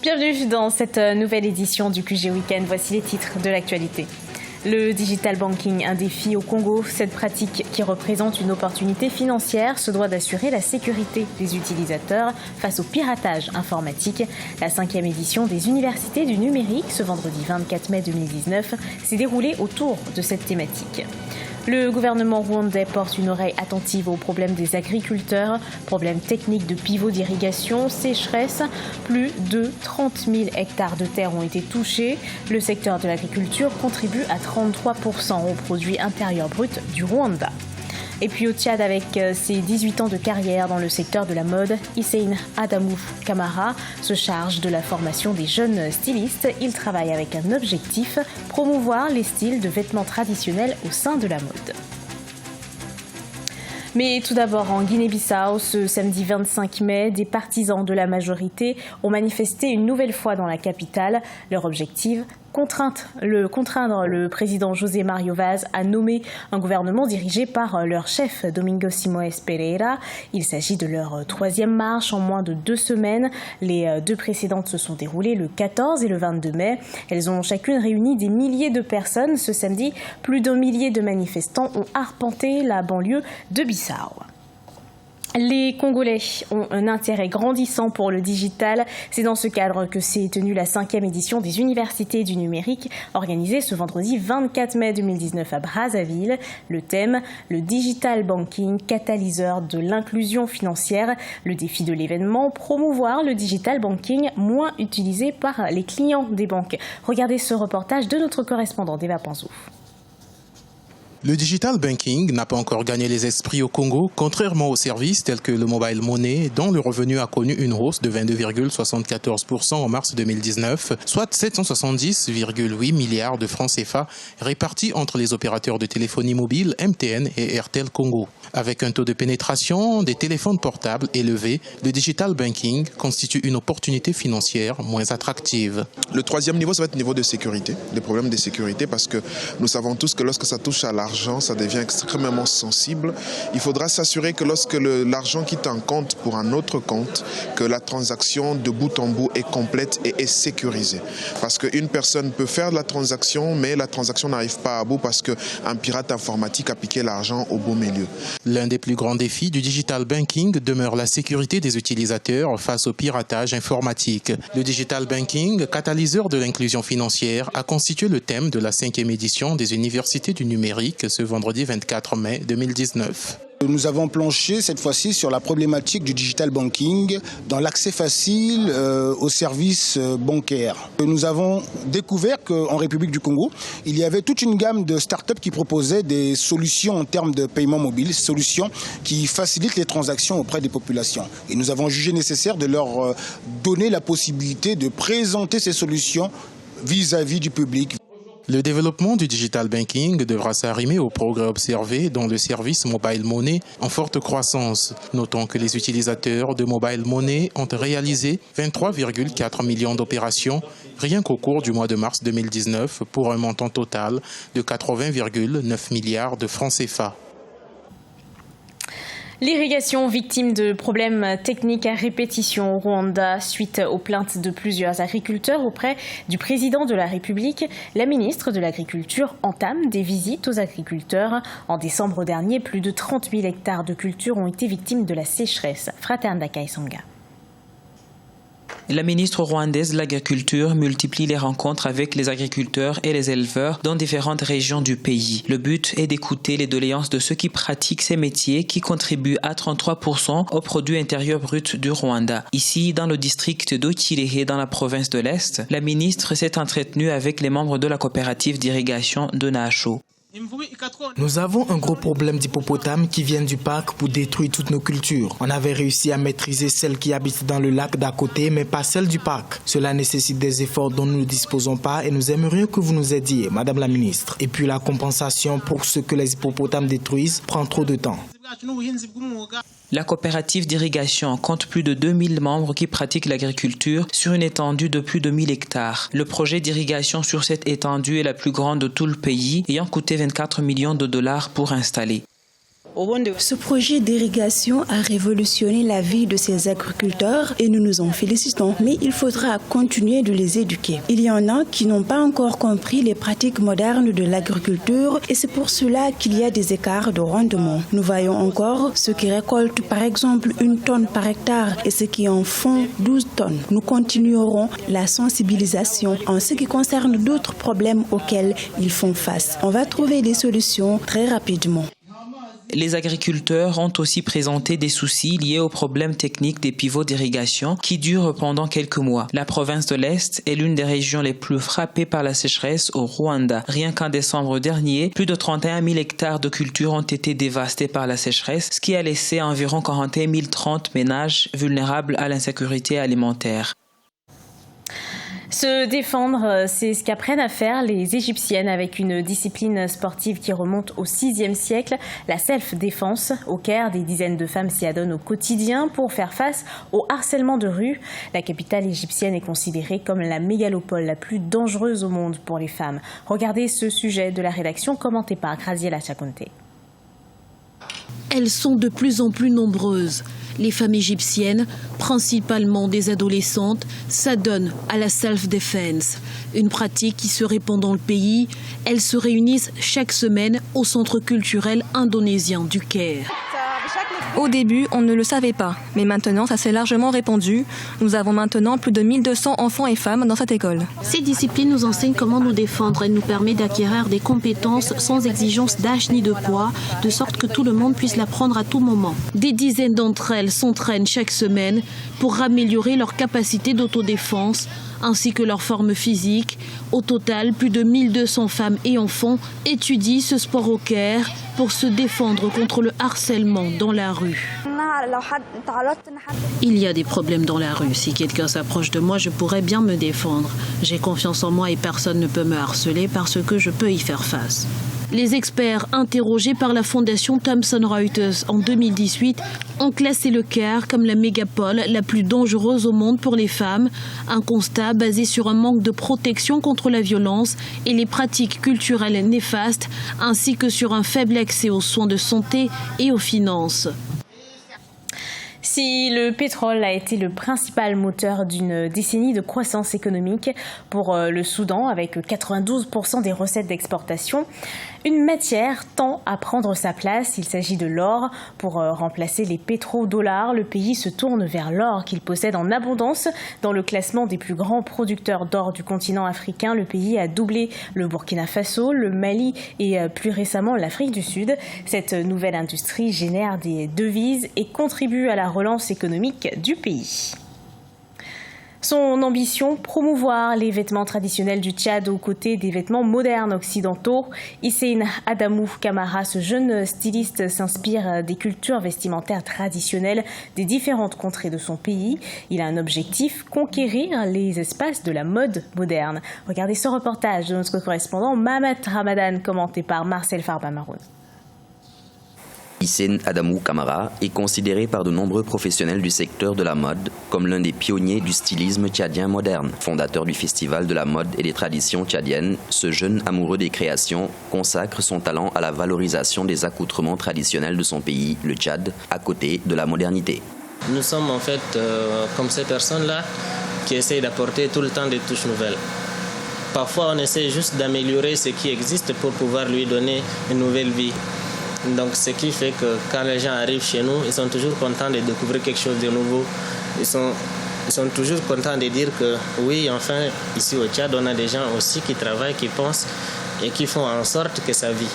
Bienvenue dans cette nouvelle édition du QG Week-end. Voici les titres de l'actualité. Le digital banking, un défi au Congo. Cette pratique qui représente une opportunité financière se doit d'assurer la sécurité des utilisateurs face au piratage informatique. La 5e édition des Universités du numérique, ce vendredi 24 mai 2019, s'est déroulée autour de cette thématique. Le gouvernement rwandais porte une oreille attentive aux problèmes des agriculteurs, problèmes techniques de pivot d'irrigation, sécheresse. Plus de 30 000 hectares de terre ont été touchés. Le secteur de l'agriculture contribue à 33% au produit intérieur brut du Rwanda. Et puis au Tchad, avec ses 18 ans de carrière dans le secteur de la mode, Hissène Adamou Kamara se charge de la formation des jeunes stylistes. Il travaille avec un objectif, promouvoir les styles de vêtements traditionnels au sein de la mode. Mais tout d'abord, en Guinée-Bissau, ce samedi 25 mai, des partisans de la majorité ont manifesté une nouvelle fois dans la capitale. Leur objectif, contraindre le président José Mario Vaz à nommer un gouvernement dirigé par leur chef Domingos Simoes Pereira. Il s'agit de leur 3e marche en moins de 2 semaines. Les 2 précédentes se sont déroulées le 14 et le 22 mai. Elles ont chacune réuni des milliers de personnes. Ce samedi, plus d'1 millier de manifestants ont arpenté la banlieue de Bissau. Les Congolais ont un intérêt grandissant pour le digital. C'est dans ce cadre que s'est tenue la 5e édition des Universités du numérique, organisée ce vendredi 24 mai 2019 à Brazzaville. Le thème, le digital banking, catalyseur de l'inclusion financière. Le défi de l'événement, promouvoir le digital banking moins utilisé par les clients des banques. Regardez ce reportage de notre correspondant Deva Panzouf. Le digital banking n'a pas encore gagné les esprits au Congo, contrairement aux services tels que le mobile money, dont le revenu a connu une hausse de 22,74% en mars 2019, soit 770,8 milliards de francs CFA répartis entre les opérateurs de téléphonie mobile MTN et Airtel Congo. Avec un taux de pénétration des téléphones portables élevé, le digital banking constitue une opportunité financière moins attractive. Le 3e niveau, ça va être le niveau de sécurité, des problèmes de sécurité, parce que nous savons tous que lorsque ça touche à l'argent, ça devient extrêmement sensible. Il faudra s'assurer que lorsque l'argent quitte un compte pour un autre compte, que la transaction de bout en bout est complète et est sécurisée. Parce qu'une personne peut faire de la transaction, mais la transaction n'arrive pas à bout parce qu'un pirate informatique a piqué l'argent au beau milieu. L'un des plus grands défis du digital banking demeure la sécurité des utilisateurs face au piratage informatique. Le digital banking, catalyseur de l'inclusion financière, a constitué le thème de la 5e édition des Universités du numérique ce vendredi 24 mai 2019. Nous avons planché cette fois-ci sur la problématique du digital banking dans l'accès facile aux services bancaires. Nous avons découvert qu'en République du Congo, il y avait toute une gamme de start-up qui proposaient des solutions en termes de paiement mobile, solutions qui facilitent les transactions auprès des populations. Et nous avons jugé nécessaire de leur donner la possibilité de présenter ces solutions vis-à-vis du public. Le développement du digital banking devra s'arrimer aux progrès observés dans le service mobile money en forte croissance. Notons que les utilisateurs de mobile money ont réalisé 23,4 millions d'opérations rien qu'au cours du mois de mars 2019 pour un montant total de 80,9 milliards de francs CFA. L'irrigation victime de problèmes techniques à répétition au Rwanda suite aux plaintes de plusieurs agriculteurs auprès du président de la République. La ministre de l'Agriculture entame des visites aux agriculteurs. En décembre dernier, plus de 30 000 hectares de culture ont été victimes de la sécheresse. Fraternda Kaisonga. La ministre rwandaise de l'Agriculture multiplie les rencontres avec les agriculteurs et les éleveurs dans différentes régions du pays. Le but est d'écouter les doléances de ceux qui pratiquent ces métiers qui contribuent à 33% au produit intérieur brut du Rwanda. Ici, dans le district d'Okirehe, dans la province de l'Est, la ministre s'est entretenue avec les membres de la coopérative d'irrigation de Nacho. Nous avons un gros problème d'hippopotames qui viennent du parc pour détruire toutes nos cultures. On avait réussi à maîtriser celles qui habitent dans le lac d'à côté, mais pas celles du parc. Cela nécessite des efforts dont nous ne disposons pas et nous aimerions que vous nous aidiez, Madame la Ministre. Et puis la compensation pour ce que les hippopotames détruisent prend trop de temps. La coopérative d'irrigation compte plus de 2000 membres qui pratiquent l'agriculture sur une étendue de plus de 1000 hectares. Le projet d'irrigation sur cette étendue est la plus grande de tout le pays, ayant coûté 24 millions de dollars pour installer. Ce projet d'irrigation a révolutionné la vie de ces agriculteurs et nous nous en félicitons. Mais il faudra continuer de les éduquer. Il y en a qui n'ont pas encore compris les pratiques modernes de l'agriculture et c'est pour cela qu'il y a des écarts de rendement. Nous voyons encore ceux qui récoltent par exemple 1 tonne par hectare et ceux qui en font 12 tonnes. Nous continuerons la sensibilisation en ce qui concerne d'autres problèmes auxquels ils font face. On va trouver des solutions très rapidement. Les agriculteurs ont aussi présenté des soucis liés aux problèmes techniques des pivots d'irrigation qui durent pendant quelques mois. La province de l'Est est l'une des régions les plus frappées par la sécheresse au Rwanda. Rien qu'en décembre dernier, plus de 31 000 hectares de cultures ont été dévastés par la sécheresse, ce qui a laissé environ 41 030 ménages vulnérables à l'insécurité alimentaire. Se défendre, c'est ce qu'apprennent à faire les Égyptiennes avec une discipline sportive qui remonte au VIe siècle, la self-défense. Au Caire, des dizaines de femmes s'y adonnent au quotidien pour faire face au harcèlement de rue. La capitale égyptienne est considérée comme la mégalopole la plus dangereuse au monde pour les femmes. Regardez ce sujet de la rédaction commenté par Graziella Chakonte. Elles sont de plus en plus nombreuses. Les femmes égyptiennes, principalement des adolescentes, s'adonnent à la self-defense, une pratique qui se répand dans le pays. Elles se réunissent chaque semaine au centre culturel indonésien du Caire. Au début, on ne le savait pas, mais maintenant, ça s'est largement répandu. Nous avons maintenant plus de 1200 enfants et femmes dans cette école. Ces disciplines nous enseignent comment nous défendre et nous permettent d'acquérir des compétences sans exigence d'âge ni de poids, de sorte que tout le monde puisse l'apprendre à tout moment. Des dizaines d'entre elles s'entraînent chaque semaine pour améliorer leur capacité d'autodéfense ainsi que leur forme physique. Au total, plus de 1200 femmes et enfants étudient ce sport au Caire pour se défendre contre le harcèlement dans la rue. Il y a des problèmes dans la rue. Si quelqu'un s'approche de moi, je pourrais bien me défendre. J'ai confiance en moi et personne ne peut me harceler parce que je peux y faire face. Les experts interrogés par la fondation Thomson Reuters en 2018 ont classé le Caire comme la mégapole la plus dangereuse au monde pour les femmes. Un constat basé sur un manque de protection contre la violence et les pratiques culturelles néfastes, ainsi que sur un faible accès aux soins de santé et aux finances. Si le pétrole a été le principal moteur d'une décennie de croissance économique pour le Soudan, avec 92% des recettes d'exportation, une matière tend à prendre sa place. Il s'agit de l'or. Pour remplacer les pétrodollars, le pays se tourne vers l'or qu'il possède en abondance. Dans le classement des plus grands producteurs d'or du continent africain, le pays a doublé le Burkina Faso, le Mali et plus récemment l'Afrique du Sud. Cette nouvelle industrie génère des devises et contribue à la relance économique du pays. Son ambition, promouvoir les vêtements traditionnels du Tchad aux côtés des vêtements modernes occidentaux. Hissène Adamou Camara, ce jeune styliste, s'inspire des cultures vestimentaires traditionnelles des différentes contrées de son pays. Il a un objectif, conquérir les espaces de la mode moderne. Regardez ce reportage de notre correspondant Mohamed Ramadan, commenté par Marcel Farba-Maroun. Hissène Adamou Camara est considéré par de nombreux professionnels du secteur de la mode comme l'un des pionniers du stylisme tchadien moderne. Fondateur du Festival de la mode et des traditions tchadiennes, ce jeune amoureux des créations consacre son talent à la valorisation des accoutrements traditionnels de son pays, le Tchad, à côté de la modernité. Nous sommes en fait comme ces personnes-là qui essayent d'apporter tout le temps des touches nouvelles. Parfois, on essaie juste d'améliorer ce qui existe pour pouvoir lui donner une nouvelle vie. Donc ce qui fait que quand les gens arrivent chez nous, ils sont toujours contents de découvrir quelque chose de nouveau. Ils sont toujours contents de dire que oui, enfin, ici au Tchad, on a des gens aussi qui travaillent, qui pensent et qui font en sorte que ça vit.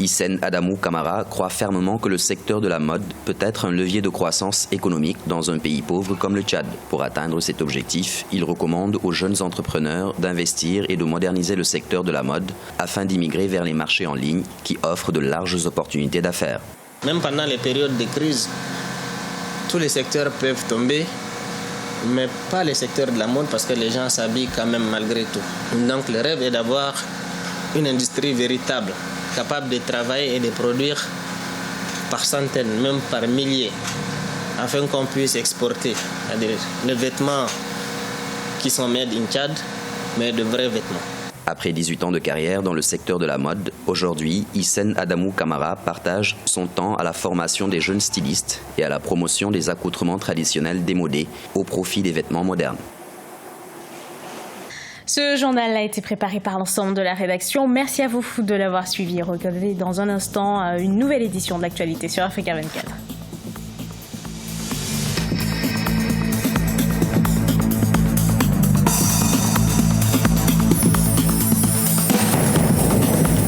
Hissène Adamou Camara croit fermement que le secteur de la mode peut être un levier de croissance économique dans un pays pauvre comme le Tchad. Pour atteindre cet objectif, il recommande aux jeunes entrepreneurs d'investir et de moderniser le secteur de la mode afin d'immigrer vers les marchés en ligne qui offrent de larges opportunités d'affaires. Même pendant les périodes de crise, tous les secteurs peuvent tomber, mais pas les secteurs de la mode parce que les gens s'habillent quand même malgré tout. Donc le rêve est d'avoir une industrie véritable, capable de travailler et de produire par centaines, même par milliers, afin qu'on puisse exporter, c'est-à-dire les vêtements qui sont made in Tchad, mais de vrais vêtements. Après 18 ans de carrière dans le secteur de la mode, aujourd'hui, Hissène Adamou Camara partage son temps à la formation des jeunes stylistes et à la promotion des accoutrements traditionnels démodés au profit des vêtements modernes. Ce journal a été préparé par l'ensemble de la rédaction. Merci à vous de l'avoir suivi. Regardez dans un instant une nouvelle édition de l'actualité sur Africa 24.